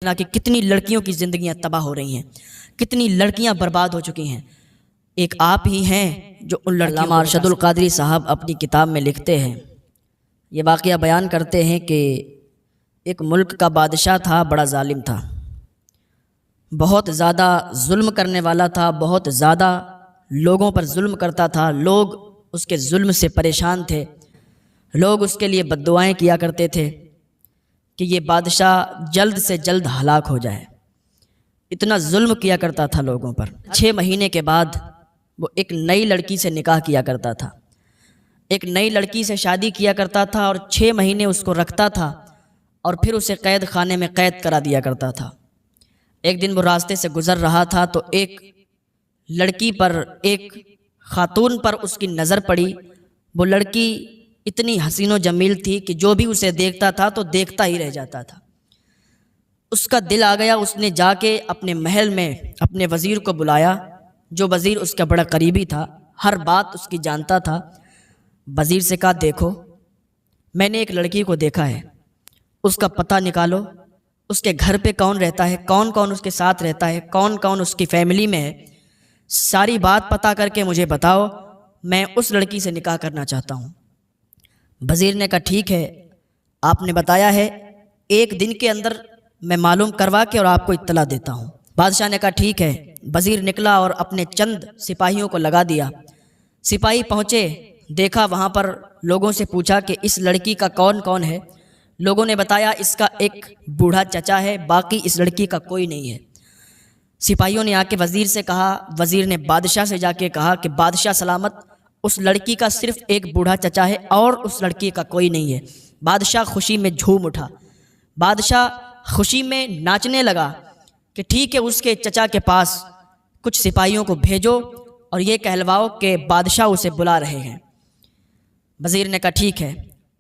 دیکھنا کہ کتنی لڑکیوں کی زندگیاں تباہ ہو رہی ہیں، کتنی لڑکیاں برباد ہو چکی ہیں۔ ایک آپ ہی ہیں جو ان لڑکیوں کو ارشد القادری صاحب اپنی کتاب میں لکھتے ہیں، یہ واقعہ بیان کرتے ہیں کہ ایک ملک کا بادشاہ تھا، بڑا ظالم تھا، بہت زیادہ ظلم کرنے والا تھا، بہت زیادہ لوگوں پر ظلم کرتا تھا، لوگ اس کے ظلم سے پریشان تھے، لوگ اس کے لیے بد دعائیں کیا کرتے تھے کہ یہ بادشاہ جلد سے جلد ہلاک ہو جائے، اتنا ظلم کیا کرتا تھا لوگوں پر۔ 6 مہینے کے بعد وہ ایک نئی لڑکی سے نکاح کیا کرتا تھا، ایک نئی لڑکی سے شادی کیا کرتا تھا اور 6 مہینے اس کو رکھتا تھا اور پھر اسے قید خانے میں قید کرا دیا کرتا تھا۔ ایک دن وہ راستے سے گزر رہا تھا تو ایک لڑکی پر، ایک خاتون پر اس کی نظر پڑی۔ وہ لڑکی اتنی حسین و جمیل تھی کہ جو بھی اسے دیکھتا تھا تو دیکھتا ہی رہ جاتا تھا۔ اس کا دل آ گیا، اس نے جا کے اپنے محل میں اپنے وزیر کو بلایا، جو وزیر اس کا بڑا قریبی تھا، ہر بات اس کی جانتا تھا۔ وزیر سے کہا دیکھو میں نے ایک لڑکی کو دیکھا ہے، اس کا پتہ نکالو، اس کے گھر پہ کون رہتا ہے، کون کون اس کے ساتھ رہتا ہے، کون کون اس کی فیملی میں ہے، ساری بات پتہ کر کے مجھے بتاؤ، میں اس لڑکی سے نکاح کرنا چاہتا ہوں۔ وزیر نے کہا ٹھیک ہے، آپ نے بتایا ہے، 1 دن کے اندر میں معلوم کروا کے اور آپ کو اطلاع دیتا ہوں۔ بادشاہ نے کہا ٹھیک ہے۔ وزیر نکلا اور اپنے چند سپاہیوں کو لگا دیا۔ سپاہی پہنچے، دیکھا وہاں پر، لوگوں سے پوچھا کہ اس لڑکی کا کون کون ہے۔ لوگوں نے بتایا اس کا ایک بوڑھا چچا ہے، باقی اس لڑکی کا کوئی نہیں ہے۔ سپاہیوں نے آ کے وزیر سے کہا، وزیر نے بادشاہ سے جا کے کہا کہ بادشاہ سلامت، اس لڑکی کا صرف ایک بوڑھا چچا ہے اور اس لڑکی کا کوئی نہیں ہے۔ بادشاہ خوشی میں جھوم اٹھا، بادشاہ خوشی میں ناچنے لگا کہ ٹھیک ہے، اس کے چچا کے پاس کچھ سپاہیوں کو بھیجو اور یہ کہلواؤ کہ بادشاہ اسے بلا رہے ہیں۔ وزیر نے کہا ٹھیک ہے۔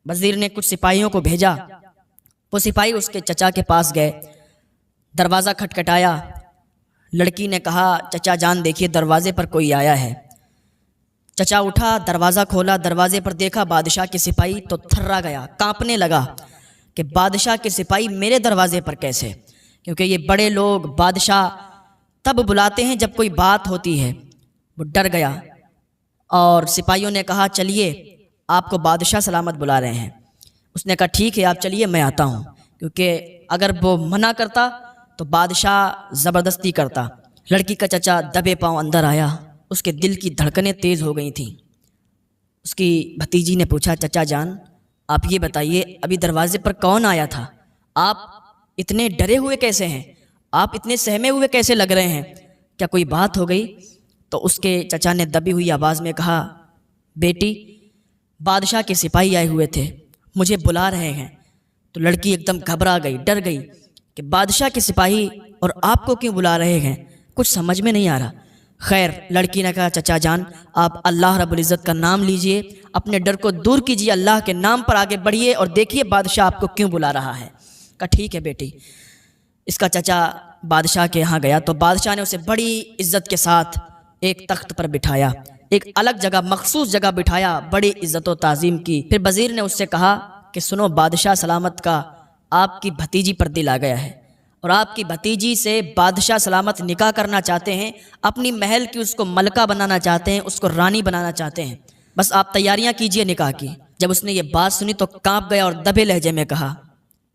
وزیر نے کچھ سپاہیوں کو بھیجا، وہ سپاہی اس کے چچا کے پاس گئے، دروازہ کھٹکھٹایا، لڑکی نے کہا چچا جان دیکھیے دروازے پر کوئی آیا ہے۔ چچا اٹھا، دروازہ کھولا، دروازے پر دیکھا بادشاہ کے سپاہی، تو تھرا گیا، کانپنے لگا کہ بادشاہ کے سپاہی میرے دروازے پر کیسے؟ کیونکہ یہ بڑے لوگ بادشاہ تب بلاتے ہیں جب کوئی بات ہوتی ہے۔ وہ ڈر گیا اور سپاہیوں نے کہا چلیے آپ کو بادشاہ سلامت بلا رہے ہیں۔ اس نے کہا ٹھیک ہے آپ چلیے، میں آتا ہوں، کیونکہ اگر وہ منع کرتا تو بادشاہ زبردستی کرتا۔ لڑکی کا چچا دبے پاؤں اندر آیا، اس کے دل کی دھڑکنیں تیز ہو گئی تھیں۔ اس کی بھتیجی نے پوچھا چچا جان آپ یہ بتائیے ابھی دروازے پر کون آیا تھا؟ آپ اتنے ڈرے ہوئے کیسے ہیں؟ آپ اتنے سہمے ہوئے کیسے لگ رہے ہیں؟ کیا کوئی بات ہو گئی؟ تو اس کے چچا نے دبی ہوئی آواز میں کہا بیٹی بادشاہ کے سپاہی آئے ہوئے تھے، مجھے بلا رہے ہیں۔ تو لڑکی ایک دم گھبرا گئی، ڈر گئی کہ بادشاہ کے سپاہی اور آپ کو کیوں بلا رہے ہیں، کچھ سمجھ میں نہیں آ رہا۔ خیر لڑکی نے کہا چچا جان آپ اللہ رب العزت کا نام لیجئے، اپنے ڈر کو دور کیجئے، اللہ کے نام پر آگے بڑھیے اور دیکھیے بادشاہ آپ کو کیوں بلا رہا ہے۔ کہا ٹھیک ہے بیٹی۔ اس کا چچا بادشاہ کے یہاں گیا تو بادشاہ نے اسے بڑی عزت کے ساتھ ایک تخت پر بٹھایا، ایک الگ جگہ، مخصوص جگہ بٹھایا، بڑی عزت و تعظیم کی۔ پھر وزیر نے اس سے کہا کہ سنو بادشاہ سلامت کا آپ کی بھتیجی پر دل آ گیا ہے اور آپ کی بھتیجی سے بادشاہ سلامت نکاح کرنا چاہتے ہیں، اپنی محل کی اس کو ملکہ بنانا چاہتے ہیں، اس کو رانی بنانا چاہتے ہیں، بس آپ تیاریاں کیجئے نکاح کی۔ جب اس نے یہ بات سنی تو کانپ گیا اور دبے لہجے میں کہا،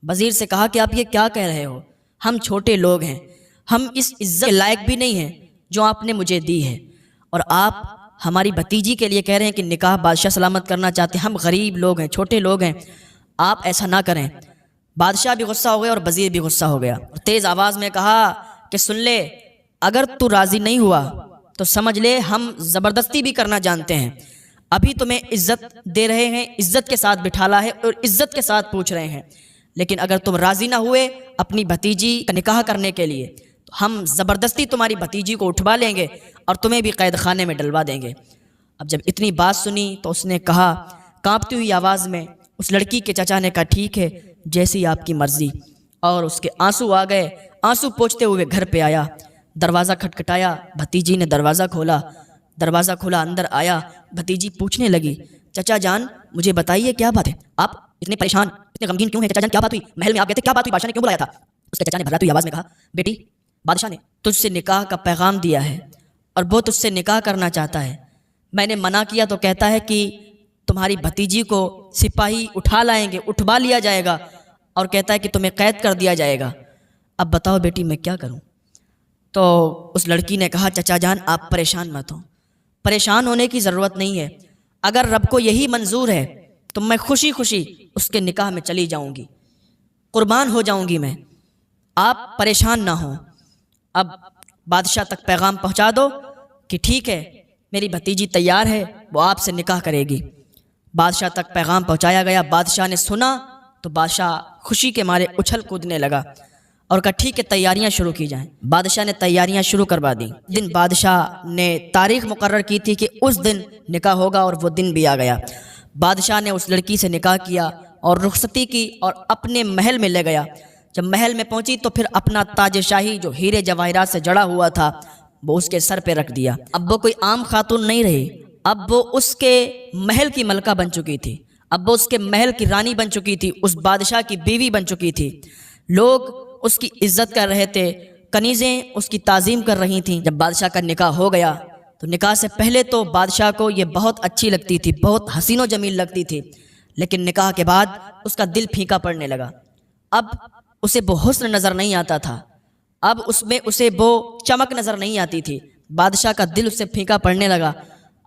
وزیر سے کہا کہ آپ یہ کیا کہہ رہے ہو، ہم چھوٹے لوگ ہیں، ہم اس عزت کے لائق بھی نہیں ہیں جو آپ نے مجھے دی ہے، اور آپ ہماری بھتیجی کے لیے کہہ رہے ہیں کہ نکاح بادشاہ سلامت کرنا چاہتے ہیں، ہم غریب لوگ ہیں، چھوٹے لوگ ہیں، آپ ایسا نہ کریں۔ بادشاہ بھی غصہ ہو گیا اور وزیر بھی غصہ ہو گیا، تیز آواز میں کہا کہ سن لے، اگر تو راضی نہیں ہوا تو سمجھ لے ہم زبردستی بھی کرنا جانتے ہیں، ابھی تمہیں عزت دے رہے ہیں، عزت کے ساتھ بٹھالا ہے اور عزت کے ساتھ پوچھ رہے ہیں، لیکن اگر تم راضی نہ ہوئے اپنی بھتیجی کا نکاح کرنے کے لیے تو ہم زبردستی تمہاری بھتیجی کو اٹھوا لیں گے اور تمہیں بھی قید خانے میں ڈلوا دیں گے۔ اب جب اتنی بات سنی تو اس نے کہا کانپتی ہوئی آواز میں، اس لڑکی کے چچا نے کہا ٹھیک ہے جیسی آپ کی مرضی، اور اس کے آنسو آ گئے، آنسو پوچھتے ہوئے گھر پہ آیا، دروازہ کھٹکھٹایا، بھتیجی نے دروازہ کھولا، اندر آیا، بھتیجی پوچھنے لگی چچا جان مجھے بتائیے کیا بات ہے، آپ اتنے پریشان اتنے غمگین کیوں ہیں؟ چچا جان کیا بات ہوئی؟ محل میں آپ گئے تھے، کیا بات ہوئی؟ بادشاہ نے کیوں بلایا تھا؟ اس کے چچا نے بھراتی ہوئی آواز میں کہا، بیٹی، بادشاہ نے تجھ سے نکاح کا پیغام دیا ہے اور وہ تجھ سے نکاح کرنا چاہتا ہے۔ میں نے منع کیا تو کہتا ہے کہ تمہاری بھتیجی کو سپاہی اٹھا لائیں گے، اٹھوا لیا جائے گا، اور کہتا ہے کہ تمہیں قید کر دیا جائے گا۔ اب بتاؤ بیٹی میں کیا کروں؟ تو اس لڑکی نے کہا، چچا جان آپ پریشان مت ہوں، پریشان ہونے کی ضرورت نہیں ہے، اگر رب کو یہی منظور ہے تو میں خوشی خوشی اس کے نکاح میں چلی جاؤں گی، قربان ہو جاؤں گی میں، آپ پریشان نہ ہوں۔ اب بادشاہ تک پیغام پہنچا دو کہ ٹھیک ہے میری بھتیجی تیار ہے، وہ آپ سے نکاح کرے گی۔ بادشاہ تک پیغام پہنچایا گیا، بادشاہ نے سنا تو بادشاہ خوشی کے مارے اچھل کودنے لگا اور کہا ٹھیک ہے تیاریاں شروع کی جائیں۔ بادشاہ نے تیاریاں شروع کروا دیں۔ دن بادشاہ نے تاریخ مقرر کی تھی کہ اس دن نکاح ہوگا، اور وہ دن بھی آ گیا۔ بادشاہ نے اس لڑکی سے نکاح کیا اور رخصتی کی اور اپنے محل میں لے گیا۔ جب محل میں پہنچی تو پھر اپنا تاج شاہی جو ہیرے جواہرات سے جڑا ہوا تھا وہ اس کے سر پہ رکھ دیا۔ اب وہ کوئی عام خاتون نہیں رہی، اب وہ اس کے محل کی ملکہ بن چکی تھی، اب وہ اس کے محل کی رانی بن چکی تھی، اس بادشاہ کی بیوی بن چکی تھی۔ لوگ اس کی عزت کر رہے تھے، کنیزیں اس کی تعظیم کر رہی تھیں۔ جب بادشاہ کا نکاح ہو گیا تو نکاح سے پہلے تو بادشاہ کو یہ بہت اچھی لگتی تھی، بہت حسین و جمیل لگتی تھی، لیکن نکاح کے بعد اس کا دل پھیکا پڑنے لگا۔ اب اسے وہ حسن نظر نہیں آتا تھا، اب اس میں اسے وہ چمک نظر نہیں آتی تھی۔ بادشاہ کا دل اس سے پھیکا پڑنے لگا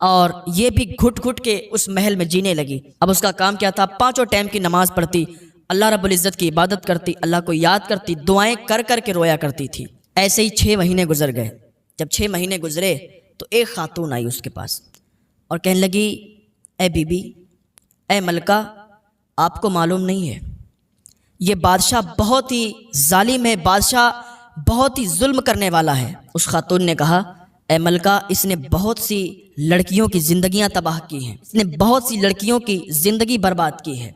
اور یہ بھی گھٹ گھٹ کے اس محل میں جینے لگی۔ اب اس کا کام کیا تھا؟ 5 ٹائم کی نماز پڑھتی، اللہ رب العزت کی عبادت کرتی، اللہ کو یاد کرتی، دعائیں کر کر کے رویا کرتی تھی۔ ایسے ہی 6 مہینے گزر گئے۔ جب 6 مہینے گزرے تو ایک خاتون آئی اس کے پاس اور کہنے لگی، اے بی بی، اے ملکہ، آپ کو معلوم نہیں ہے یہ بادشاہ بہت ہی ظالم ہے، بادشاہ بہت ہی ظلم کرنے والا ہے۔ اس خاتون نے کہا، اے ملکہ، اس نے بہت سی لڑکیوں کی زندگیاں تباہ کی ہیں، اس نے بہت سی لڑکیوں کی زندگی برباد کی ہے۔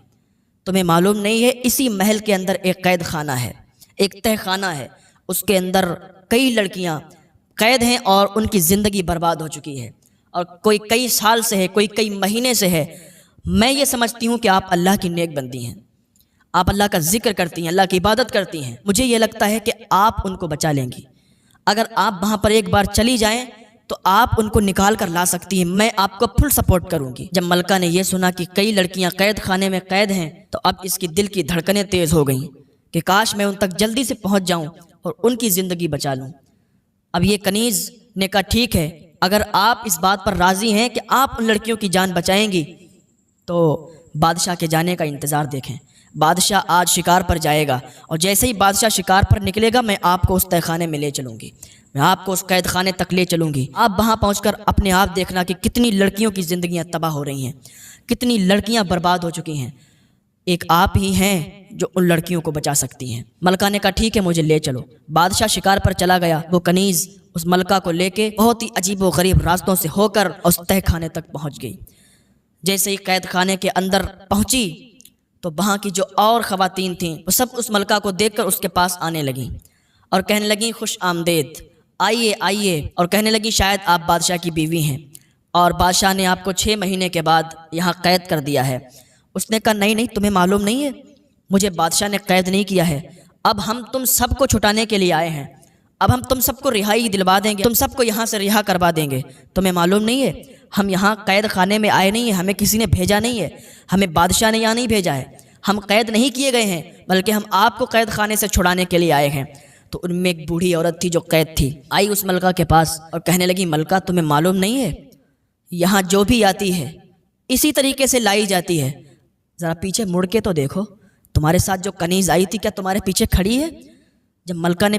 تمہیں معلوم نہیں ہے اسی محل کے اندر ایک قید خانہ ہے، ایک تہ خانہ ہے، اس کے اندر کئی لڑکیاں قید ہیں اور ان کی زندگی برباد ہو چکی ہے، اور کوئی کئی سال سے ہے، کوئی کئی مہینے سے ہے۔ میں یہ سمجھتی ہوں کہ آپ اللہ کی نیک بندی ہیں، آپ اللہ کا ذکر کرتی ہیں، اللہ کی عبادت کرتی ہیں، مجھے یہ لگتا ہے کہ آپ ان کو بچا لیں گی۔ اگر آپ وہاں پر ایک بار چلی جائیں تو آپ ان کو نکال کر لا سکتی ہیں، میں آپ کو فل سپورٹ کروں گی۔ جب ملکہ نے یہ سنا کہ کئی لڑکیاں قید خانے میں قید ہیں تو اب اس کی دل کی دھڑکنیں تیز ہو گئیں کہ کاش میں ان تک جلدی سے پہنچ جاؤں اور ان کی زندگی بچا لوں۔ اب یہ کنیز نے کہا ٹھیک ہے، اگر آپ اس بات پر راضی ہیں کہ آپ ان لڑکیوں کی جان بچائیں گی تو بادشاہ کے جانے کا انتظار دیکھیں۔ بادشاہ آج شکار پر جائے گا اور جیسے ہی بادشاہ شکار پر نکلے گا میں آپ کو اس تہ خانے میں لے چلوں گی، میں آپ کو اس قید خانے تک لے چلوں گی۔ آپ وہاں پہنچ کر اپنے آپ دیکھنا کہ کتنی لڑکیوں کی زندگیاں تباہ ہو رہی ہیں، کتنی لڑکیاں برباد ہو چکی ہیں، ایک آپ ہی ہیں جو ان لڑکیوں کو بچا سکتی ہیں۔ ملکہ نے کہا ٹھیک ہے مجھے لے چلو۔ بادشاہ شکار پر چلا گیا، وہ کنیز اس ملکہ کو لے کے بہت ہی عجیب و غریب راستوں سے ہو کر اس تہ خانے تک پہنچ گئی۔ جیسے ہی قید خانے کے اندر پہنچی تو وہاں کی جو اور خواتین تھیں وہ سب اس ملکہ کو دیکھ کر اس کے پاس آنے لگیں اور کہنے لگیں خوش آمدید، آئیے آئیے، اور کہنے لگیں شاید آپ بادشاہ کی بیوی ہیں اور بادشاہ نے آپ کو 6 مہینے کے بعد یہاں قید کر دیا ہے۔ اس نے کہا نہیں نہیں، تمہیں معلوم نہیں ہے، مجھے بادشاہ نے قید نہیں کیا ہے، اب ہم تم سب کو چھٹانے کے لیے آئے ہیں، اب ہم تم سب کو رہائی دلوا دیں گے، تم سب کو یہاں سے رہا کروا دیں گے۔ تمہیں معلوم نہیں ہے ہم یہاں قید خانے میں آئے نہیں ہیں، ہمیں کسی نے بھیجا نہیں ہے، ہمیں بادشاہ نے یہاں نہیں بھیجا ہے، ہم قید نہیں کیے گئے ہیں بلکہ ہم آپ کو قید خانے سے چھڑانے کے لیے آئے ہیں۔ تو ان میں ایک بوڑھی عورت تھی جو قید تھی، آئی اس ملکہ کے پاس اور کہنے لگی ملکہ تمہیں معلوم نہیں ہے یہاں جو بھی آتی ہے اسی طریقے سے لائی جاتی ہے، ذرا پیچھے مڑ کے تو دیکھو، تمہارے ساتھ جو کنیز آئی تھی کیا تمہارے پیچھے کھڑی ہے؟ جب ملکہ نے